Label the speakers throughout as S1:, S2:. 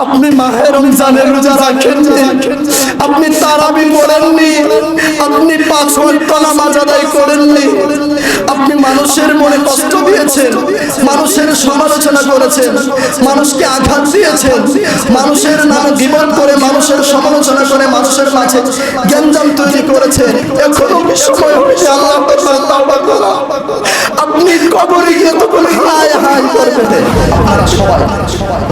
S1: আপনি মাহে রমজানের রোজা রাখেননি, আপনি তারাবি পড়েননি, আপনি 5 ওয়াক্ত নামাজ আদায় করেননি, আপনি মানুষের মনে কষ্ট দিয়েছেন, মানুষের সমালোচনা করেছেন, মানুষকে আঘাত দিয়েছেন, মানুষের নাম গীবত করে, মানুষের সমালোচনা করে, মানুষের মাঝে গ্যাঞ্জাম তৈরি করেছেন। এখনো সময় হয়েছে আল্লাহর দরবারে তাওবা করা। আপনি কবরে গিয়ে তখন হায় হায় করবেন। আপনারা সবাই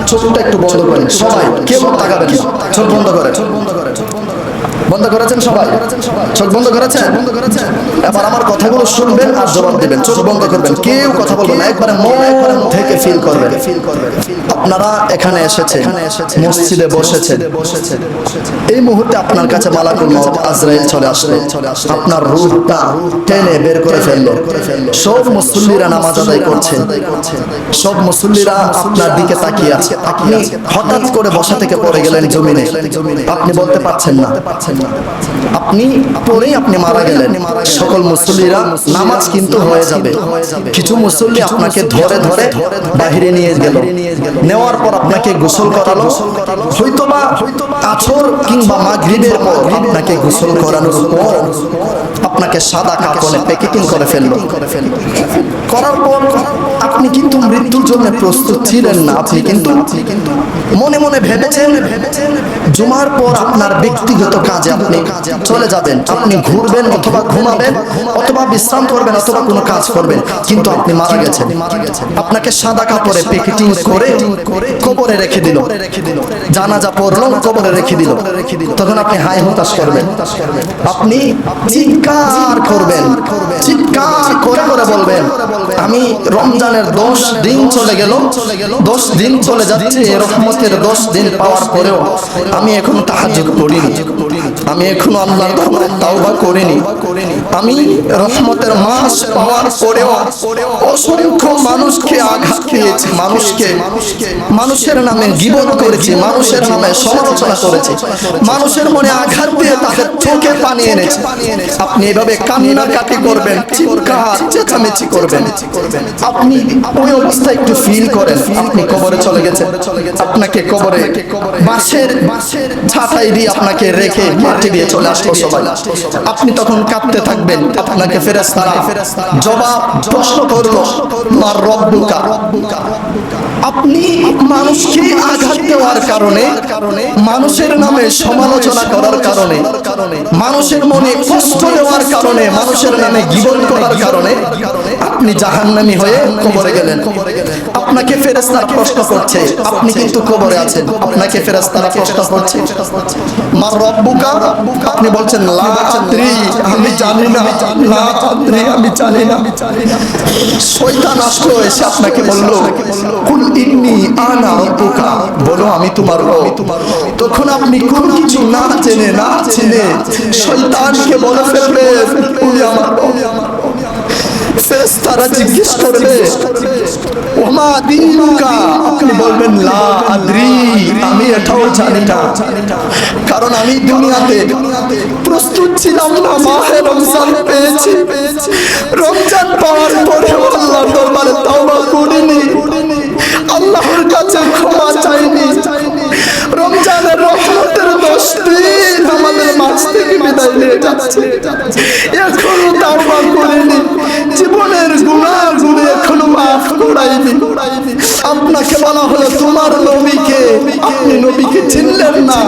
S1: চোখটা একটু বন্ধ করেন, সবাই কেউ তাকাবেন না, চোখ বন্ধ করেন। বন্ধ করেছেন সবাই? চোখ বন্ধ করেছেন? এবার আমার কথাগুলো শুনবেন আর জবাব দিবেন। চোখ বন্ধ করবেন, কেউ কথা বলবেন না, একবারে মন থেকে ফিল করবেন। আপনারা এখানে এসেছেন, মসজিদে বসেছেন, এই মুহূর্তে আপনার কাছে মালাকুল মউত আজরাইল চলে আসলো, আপনার রূহটা টেনে বের করে ফেললো। সব মুসল্লিরা নামাজ আদায় করছেন, সব মুসল্লিরা আপনার দিকে তাকিয়ে আছে। আপনি হঠাৎ করে বসা থেকে পড়ে গেলেন জমিনে, আপনি বলতে পারছেন না, আপনি পড়েই আপনি মারা গেলেন। সকল মুসল্লিরা নামাজ কিন্তু হয়ে যাবে, কিছু মুসল্লি আপনাকে ধরে ধরে বাহিরে নিয়ে গেল, নেওয়ার পর আপনাকে গোসল করালো, হয়তোবা আসর কিংবা মাগরিবের পর আপনাকে গোসল করানোর পর আপনাকে সাদা কাপড়ে প্যাকেটিং করে ফেললো। করার পর আপনি কিন্তু মৃত্যুর জন্য প্রস্তুত ছিলেন না, আপনি কিন্তু মনে মনে ভেবেছেন জুমার পর আপনার ব্যক্তিগত কাজে আপনি চলে যাবেন, আপনি ঘুরবেন অথবা ঘুমাবেন অথবা বিশ্রাম করবেন অথবা কোনো কাজ করবেন, কিন্তু আপনি মারা গেছেন। আপনাকে সাদা কাপড়ে প্যাকেটিং করে কবরে রেখে দিল, জানাজা পড়লো, কবরে রেখে দিল। তখন আপনি হায় হতাশ করবেন, আপনি চিৎকার করবেন, চিৎকার করে করে বলবেন, আমি রমজানের 10 দিন চলে গেল, 10 দিন চলে যাচ্ছে, রহমতের 10 দিন পাওয়ার পরেও আমি এখনো তাহাজ্জুদ করিনি, আমি এখনো আল্লাহর দরবারে তাওবা করিনি, আমি রহমতের মাস পাওয়ার পরেও অসংখ্য মানুষকে আঘাত দিয়েছি, মানুষের নামে গীবত করেছি, মানুষের নামে সমালোচনা করেছি, মানুষের মনে আঘাত দিয়ে তাদের চোখে পানি এনেছি। আপনি এভাবে কান্নাকাটি করবেন, চিৎকার চেঁচামেচি করবেন। আপনি ওই অবস্থায় একটু ফিল করেন আপনি কবরে চলে গেছেন, আপনাকে কবরে বাঁশের ছাতাই দিয়ে আপনাকে রেখে মাটি দিয়ে চলে আসলো সবাই। আপনি তখন কাঁদতে থাকবেন, আপনাকে ফেরেশতারা জবাব প্রশ্ন করলো, মার রব্বুকা। আপনি মানুষকে আঘাত দেওয়ার কারণে, মানুষের নামে সমালোচনা করার কারণে, মানুষের মনে কষ্ট দেওয়ার কারণে, মানুষের নামে গীবত করার কারণে আপনি জাহান্নামী হয়ে কবরে গেলেন। আপনাকে ফেরেশতারা প্রশ্ন করছে, আপনি কিন্তু কবরে আছেন, আপনাকে ফেরেশতারা প্রশ্ন করছে, মার রব্বুকা। আপনি বলছেন লা আদরি, আমি জানি না, লা আদরি, আমি জানি না। শয়তান আসলো, এসে আপনাকে বলল, কুল ইন্নী আনা রব্বুকা, বলো আমি তোমার রব। তখন আপনি কোন কিছু না জেনে না চিনে শয়তানকে বলে ফেলবেন উনি আমার রব। ফেরেশতারা জিজ্ঞেস করবে, ওমা দীনুকা, আপনি বলবেন লা আদরি, আমি এটাও জানি না, কারণ আমি দুনিয়াতে প্রস্তুত ছিলাম না। মাহে রমজান পেয়েছি, রমজান পাওয়ার পরে আল্লাহর দরবারে তাওবা করিনি, আল্লাহর কাছে ক্ষমা চাইনি। রমজানের রহমতের 10 দিন আমাদের মাঝ থেকে বিদায় নিয়ে যাচ্ছে, এখনো তাওবা করিনি, জীবনের গুনাহগুলো এখনো মাফ করাইনি। আপনাকে বলা হলো তোমার নবীকে, আপনি নবীকে চিনলেন না,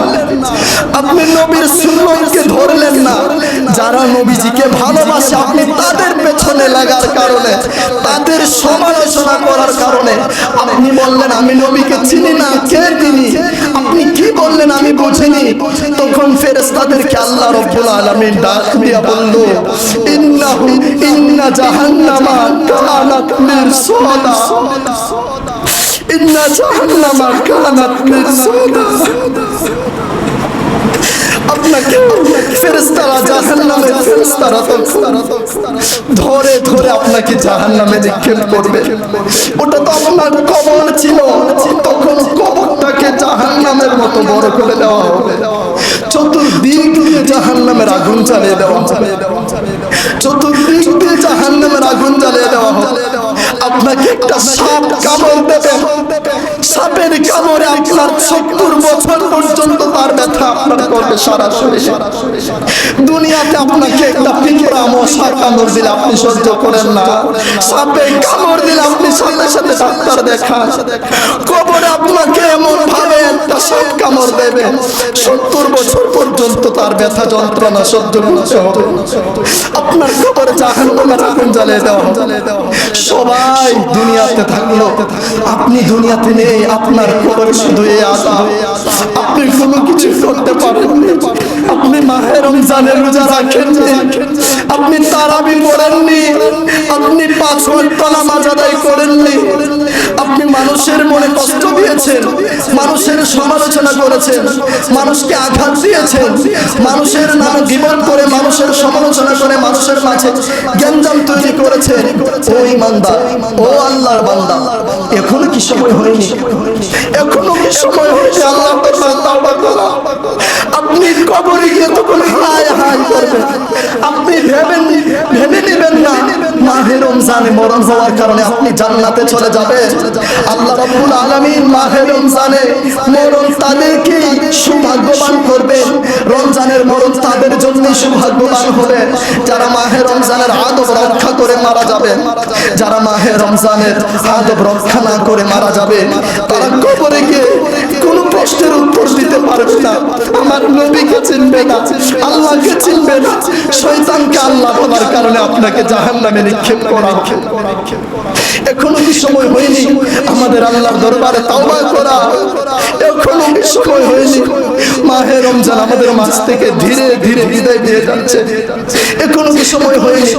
S1: আপনি নবীর সুন্নতকে ধরলেন না। যারা নবীজিকে ভালোবাসে আপনি তাদের পেছনে লাগার কারণে, তাদের সমালোচনা করার কারণে আপনি বললেন আমি নবীকে চিনি না, কে তিনি? আপনি কি বললেন আমি বুঝিনি। তখন ফেরেশতাদেরকে আল্লাহ রাব্বুল আলামিন ডাক দিয়া বলল, ইন্না জাহান্নামা কানাত মিরসাদা, ইন্না জাহান্নামা কানাত মিরসাদা। আপনাকে ফেরেশতারা জাহান্নামে, ফেরেশতারা ধরে ধরে আপনাকে জাহান্নামে নিক্ষেপ করবে। ওটা তো আপনার কবর ছিল, তখন কবরটাকে জাহান্নামের মতো বড় করে দেওয়া হবে, চতুর্দিক দিয়ে জাহান্নামের আগুন জ্বালিয়ে দেওয়া হবে, চতুর্দিক দিয়ে জাহান্নামের আগুন জ্বালিয়ে দেওয়া হবে। আপনাকে একটা সাপ কামড় দেবে, সাপের কামড়ে আপনার 70 বছর পর্যন্ত তার ব্যথা আপনার করবে সারা শরীরে। দুনিয়াতে আপনাকে একটা পিঁপড়া মশা কামড় দিলে আপনি সহ্য করেন না, সাপে কামড় দিলে আপনি সাথে সাথে ডাক্তার দেখান। কবরে আপনাকে এমন ভাবে একটা সাপ কামড় দেবে, 70 বছর পর্যন্ত তার ব্যথা যন্ত্রণা সহ্য করতে হবে। আপনার কবরে জাহান্নামের আগুন জ্বালিয়ে দেওয়া হবে। সবাই দুনিয়াতে থাকলো, আপনি দুনিয়াতে নেই, আপনার কবরে শুধু এই আযাব। আপনি কোনো কিছু করতে পারেন না। আপনি মাহে রমজানের রোজা রাখেননি, আপনি তারাবি পড়েননি, আপনি 5 ওয়াক্ত নামাজ আদায় করেননি, আপনি মানুষের মনে কষ্ট দিয়েছেন, মানুষের সমালোচনা করেছেন, মানুষকে আঘাত দিয়েছেন, মানুষের নাম গীবত করে, মানুষের সমালোচনা করে, মানুষের মাঝে গ্যাঞ্জাম তৈরি করেছেন। ও ইমানদার, ও আল্লাহর বান্দা, এখনো কি সময় হয়নি? এখনো কি সময় হয়েছে আল্লাহর দরবারে তাওবা করা? আপনি কবরে গিয়ে তখন হায় হায় করবেন। আপনি ভেবে নেবেন না মাহে রমজানে মরণ হওয়ার কারণে আপনি জান্নাতে চলে যাবেন। আল্লাহ রাব্বুল আলামিন মাহে রমজানে মরণ তাদেরকে সৌভাগ্যবান করবেন। রমজানের মরণ তাদের জন্য সৌভাগ্যবান হবে যারা মাহে রমজানের আদব রক্ষা করে মারা যাবে। যারা মাহে রমজানের আদব রক্ষা না করে মারা যাবে, তারা কবরে গিয়ে কোনো প্রশ্নের উত্তর দিতে পারবে না। আমার নবীকে চিনবে না, আল্লাহকে চিনবে না, শয়তানকে আল্লাহ বলার কারণে আপনাকে জাহান্নামে নিক্ষেপ করা হবে। এখনো কি সময় হয়নি আমাদের আল্লাহর দরবারে তাওবা করা? এখনো কি সময় হয়নি? মাহে রমজান আমাদের মাঝ থেকে ধীরে ধীরে বিদায় দিয়ে যাচ্ছে। এখনো কি সময় হয়নি?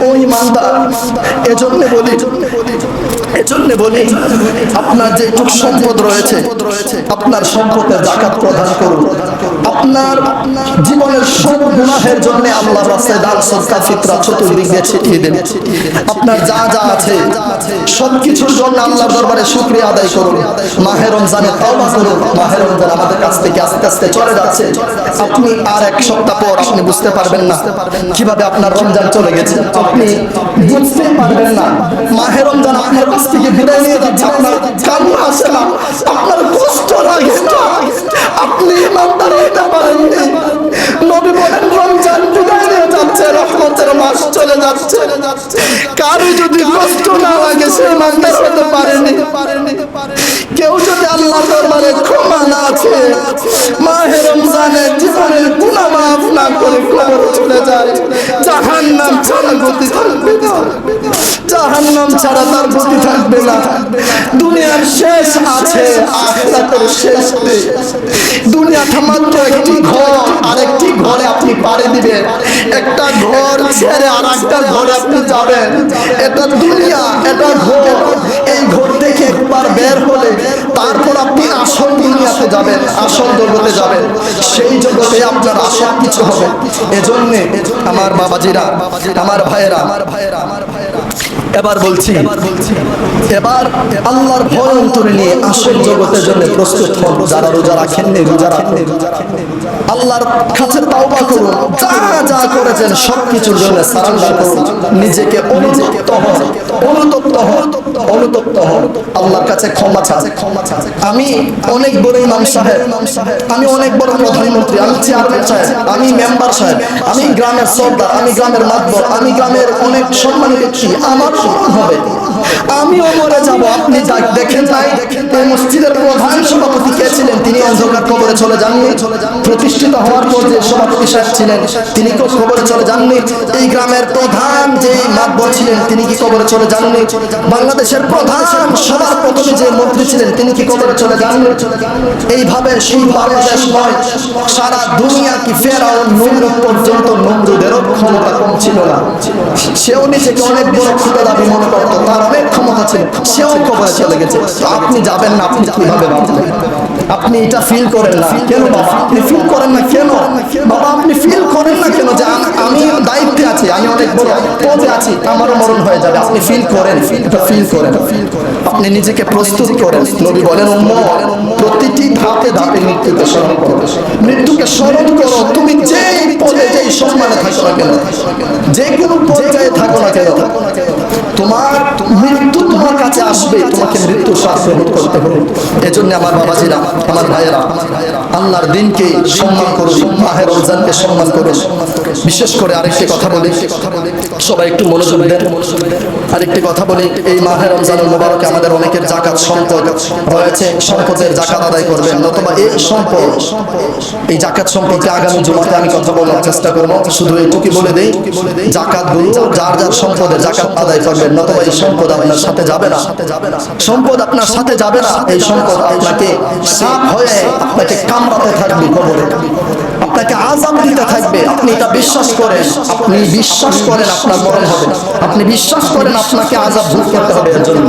S1: ওই ইমানদার, এজন্য বলি আপনার যেটুকু সম্পদ রয়েছে, আপনার সম্পদের যাকাত প্রদান করুন। আপনার জীবনের সব গুনাহের জন্য আল্লাহর রাস্তায় দান সদকা ফিতরা চতুর্দিক দিয়ে ছিটিয়ে দেন। আপনার যা যা আছে সবকিছুর জন্য আল্লাহর দরবারে শুকরিয়া আদায় করুন। মাহে রমজানে তাওবা করুন। মাহে রমজান আমাদের কাছ থেকে আস্তে আস্তে চলে যাচ্ছে। আপনি আর 1 সপ্তাহ পর আপনি বুঝতে পারবেন না কিভাবে আপনার রমজান চলে গেছে, আপনি বুঝতে পারবেন না। মাহে রমজান আপনার কাছ থেকে বিদায় নিয়ে যাচ্ছে, আপনার কান্না আসে না, আপনার কষ্ট লাগে না, আপনি ইমানদার হতে পারেননি। নবী বলেন রমজান বিদায় নিয়ে যাচ্ছে, রহমতের মাস চলে যাচ্ছে। কারো যদি কষ্ট না লাগে সে ইমানদার হতে পারেনি। কেউ যদি আল্লাহর দরবারে ক্ষমা না আছে, মাহে রমজানে জীবনের গুনাহ মাফ না করে কবরে চলে যায়, জাহান্নাম ছাড়া গতি থাকবে না, জাহান্নাম ছাড়া তার গতি থাকবে না। দুনিয়ার শেষ আছে, আখিরাতের শেষ নেই। দুনিয়াটা মাত্র একটি ঘর, আরেকটি ঘরে আপনি পাড়ি দিবেন। একটা ঘর ছেড়ে আরেকটা ঘরে আপনি যাবেন। এটা দুনিয়া, এটা ঘর। এই ঘর থেকে একবার বের হলে তারপর আপনি আসল দুনিয়াতে যাবেন, আসল জগতে যাবেন। সেই জগতে আপনার আসল কিছু হবে। এজন্যে আমার বাবাজিরা, আমার ভাইয়েরা, এবার বলছি, এবার আল্লাহর ভয় অন্তরে নিয়ে আসল জগতের জন্য প্রস্তুত হন। যারা রোজা রাখেননি রোজা রাখুন, আল্লাহর কাছে তাওবা করুন। যা যা করেছেন সবকিছুর জন্য সারেন্ডার করুন। নিজেকে অনুতপ্ত হন, অনুতপ্ত হন, অনুতপ্ত হন। আল্লাহর কাছে ক্ষমা চান। আমি অনেক বড় ইমাম সাহেব, আমি অনেক বড় প্রধানমন্ত্রী, আমি চেয়ারম্যান সাহেব, আমি মেম্বার সাহেব, আমি গ্রামের সর্দার, আমি গ্রামের মাতবর, আমি গ্রামের অনেক সম্মানিত ব্যক্তি, আমার সমান হবে, আমিও মরে যাব। আপনি দেখেন নাই এই মসজিদের প্রধান সভাপতি কে ছিলেন? তিনি অন্ধকার কবরে চলে যাননি। প্রতিষ্ঠিত হওয়ার পর যে সভাপতি সাহেব ছিলেন তিনি কি কবরে চলে যাননি? এই গ্রামের প্রধান যে মাতবর ছিলেন তিনি কি কবরে চলে যাননি? বাংলাদেশের প্রধান সবার প্রথমে যে মন্ত্রী ছিলেন তিনি কি কবরে চলে যাননি? এইভাবে শুধু বাংলাদেশ নয়, সারা দুনিয়া কি ফেরাউন নমরুদ পর্যন্ত, নমরুদেরও ক্ষমতা কম ছিল না। সেও নিজেকে অনেক বড় খুদা দাবি মনে করত, তার অনেক ক্ষমতা ছিল, সেও কবরে চলে গেছে। আপনি যাবেন না, আপনি কিভাবে ভাবলেন? আপনি এটা ফিল করেন না কেন বাবা? আপনি ফিল করেন না কেন বাবা? আপনি ফিল করেন না কেন যে আমি দায়িত্বে আছি, আমি অনেক বড় পদে আছি, আমারও মরণ হয়ে যাবে? আপনি ফিল করেন, এটা ফিল করেন, আপনি নিজেকে প্রস্তুত করেন। নবী বলেন উম্মত প্রতিটি ধাপে ধাপে মৃত্যুকে স্মরণ করো, মৃত্যুকে স্মরণ করো। তুমি যেই পদে যেই সম্মানে থাকো না কেন, যে কোনো পর্যায়ে থাকো না কেন, তোমার মৃত্যু তোমার কাছে আসবে, তোমাকে মৃত্যুর শ্বাস গ্রহণ করতে হবে। এজন্য আমার বাবাজিরা, আমার ভাইয়েরা, আল্লাহর দিনকে সম্মান করুন, মাহে রমজানকে সম্মান করুন। বিশেষ করে আরেকটি কথা বলি, সবাই একটু মনোযোগ দেন। আরেকটি কথা বলি, এই মাহে রমজানুল মুবারকে আমাদের অনেকের যাকাত সম্পদ রয়েছে, সম্পদের যাকাত আদায় করবেন, নতুবা এই সম্পদ, এই যাকাত সম্পদকে আগামী জুমাতে আমি কথা বলার চেষ্টা করব। শুধু এইটুকু বলে দেই, যাকাতগুলো যার যার সম্পদের যাকাত আদায় করবেন, নতুবা এই সম্পদ আপনার সাথে যাবে না, সম্পদ আপনার সাথে যাবে না। এই সম্পদ আপনাকে সাপ হয়ে আপনাকে কামড়াতে থাকবে, কবরে আপনাকে আযাব দিতে থাকবে। আপনি এটা বিশ্বাস করেন, আপনি বিশ্বাস করেন আপনার মরণ হবে, আপনি বিশ্বাস করেন আপনাকে আযাব ভোগ করতে হবে এর জন্য।